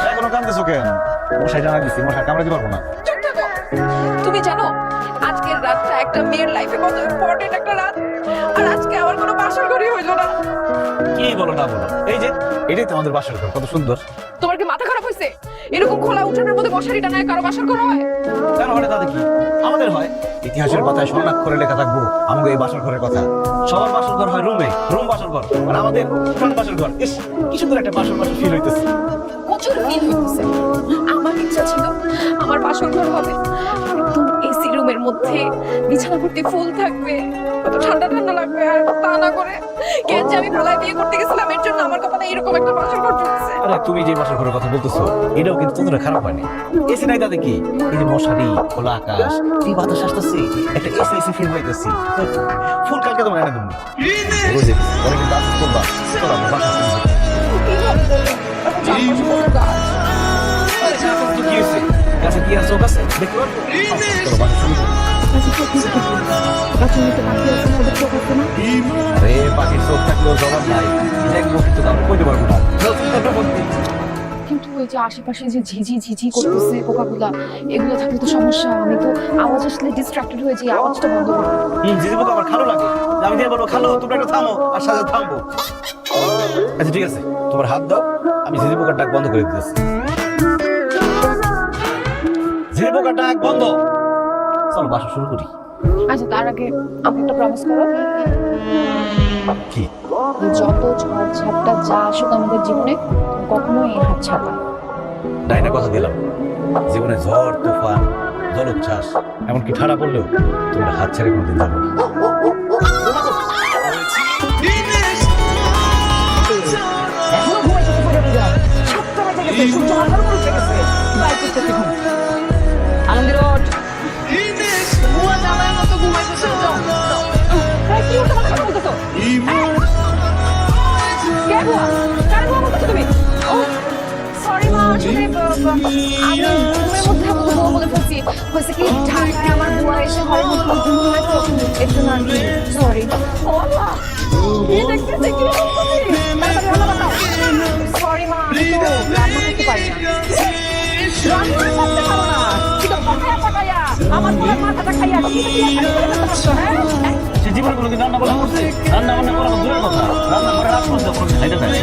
এখনো কান্দেছো কেন? মশাই জানা দিচ্ছি, মশাই কামড়াতে পারবো না। তুমি জানো আজকের রাতটা একটা মেয়ের লাইফে কত ইম্পর্টেন্ট একটা রাত, আর আজকে আমার কোনো বাসর ঘরই হইলো না। কি বলো না বলো, এই যে এটাই তো আমাদের বাসার ঘর, কত সুন্দর। তোমার কি মাথা খারাপ হয়েছে? এরকম খোলা উঠানের মধ্যে মশারি টানায় কারো বাসর ঘর হয়? কেন হয় তাতে কি? আমাদের হয়। ইতিহাসের পাতায় স্বর্ণাক্ষরে লেখা থাকবো আমাদের এই বাসর ঘরের কথা। সবার বাসর ঘর হয় রুমে, রুম বাসর ঘর, আর আমাদের উঠান বাসর ঘর। ইস, কি সুন্দর একটা বাসর বাসর ফিল হইতেছে। প্রচুর ফিল হইতেছে। আমার ইচ্ছা ছিল আমার বাসর ঘর হবে একদম এসি রুমের মধ্যে, বিছানা ভর্তি ফুল থাকবে, কত ঠান্ডা ঠান্ডা লাগবে। আর তা না করে কেন যে আমি পালায় বিয়ে করতে গেছিলাম, এর জন্য আমার কপালে এরকম একটা বাসর ঘর জুটছে। আরে তুমি যে বাসর ঘরের কথা বলতেছো এটাও কিন্তু ততটা খারাপ হয়নি। এসি নাই তাতে কি? এই যে মশারি, খোলা আকাশ, এই বাতাস আসতেছে, একটা এসি এসি ফিল হইতেছি। ফুল কালকে তোমার এনে দেবো। বুঝে পরে কিন্তু আফসোস করবা, চলো আমরা বাসা শুরু করি। কি ভাবে বলো? এখন চারপাশে কত গাছ। আরে চারপাশে তো কি হয়েছে? গাছে কি আর চোখ আছে? দেখতে পারবো? চলো বাসা শুরু করি। আরে পাখির চোখ থাকলেও জবাব নাই, দেখবো কিন্তু তারপর কইতে পারবো না। কিন্তু ওই যে আশেপাশে যে ঝিঝি ঝিঝি করতেছে পোকাগুলা, এগুলো থাকলে তো সমস্যা। আমি তো আওয়াজ আসলে ডিস্ট্রাক্টেড হয়ে যাই, আওয়াজটা বন্ধ করো। জিজি পোকা আমার খালো লাগে। আমি দিয়ে বলবো খালো তোমরা একটু থামো, আর সাথে থামবো। আচ্ছা ঠিক আছে, তোমার হাত দাও, আমি ঝিঝি পোকার ডাক বন্ধ করে দিতেছি। ঝিঝি পোকার ডাক বন্ধ। চলো বাসা শুরু করি। আচ্ছা তার আগে আমাকে একটা প্রমিস করো। কি? যত ঝড় ঝাপটা যা আসুক আমাদের জীবনে, তুমি কখনোই এই হাত ছাড়বা না। ডাইনা কথা দিলাম, জীবনে ঝড় তুফান জলোচ্ছ্বাস এমনকি ঠাড়া পড়লেও তোমরা হাত ছেড়ে কোনোদিন যাবো না। এখনো ঘুমাইতেছে পরে যা সাতটা বাজে গেছে, সূর্য মাথার উপর উঠে গেছে। বাই করতেছে ঘুম। আলমগীর ওঠ। বুয়া জামাইয়ের মতো ঘুমাইতেছে, যাও যাও। এই কি উল্টো পাল্টা কথা বলতেছো? কে বুয়া? কার বুয়া বলতেছো তুমি? ও সরি মা, আসলে আমি ঘুমের মধ্যে আমাকে বুয়া বলে ফেলছি। হয়েছে কি, ঢাকায় আমার বুয়া এসে ঘরের মধ্যে ঘুম হয় তো, এর জন্য আর কি। সরি। ও আল্লাহ, কি দেখতেছে? কি করতেছে? তাড়াতাড়ি রান্না বান্নাও। সরি মা, আমি তো রান্না করতে পারি না। রান্না করতে পারো না? কি তো পাকায়া পাকায়া আমার পোলার মাথাটা খাইয়া কি তো কি খালি করে ফেলতে পারছো, হ্যাঁ? সে জীবনে কোনোদিন রান্না বান্না করছে? রান্না বান্না করা তো দূরের কথা, রান্না করে রাত পর্যন্ত কোনো খাইতে পারে।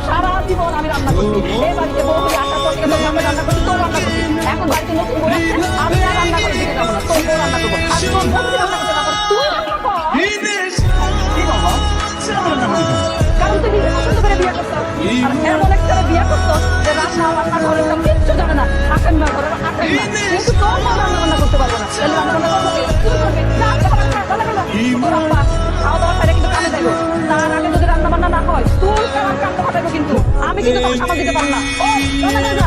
সারা জীবন আমি রান্না করছি। এই বাড়িতে বউ হয়ে আসার পর থেকে তোর আমি রান্না করছি, তোর রান্না করছি। এখন বাড়িতে নতুন বউ আসছে, আমি আর রান্না করে দিতে যাবো না, তোর বউ রান্না করবো। আর তোর বউ যদি রান্না করতে না পারে, তুই রান্না কর। কি বাবা? রান্না করি তো। কারণ তুই নিজে পছন্দ করে বিয়ে করছো, আর এমন একটা বিয়ে করছো যে রান্না বান্না ঘরের কাম কিচ্ছু জানে না, আসেন না ঘরে আসেন না। কিন্তু তোর মা রান্না বান্না করতে পারবো না, তাহলে রান্না বান্না করবো কে? তুই করবি। যা, খাবার খা, রান্না করো। তোর আব্বা খাওয়া দাওয়া সাইডে কিন্তু কামে যাইবো। তার আগে যদি রান্না বান্না না হয়, তুই কার কামটা পাঠাইবো কিন্তু। আমি কিন্তু তোর সামাল দিতে পারবো না। ও রান্না করে যা।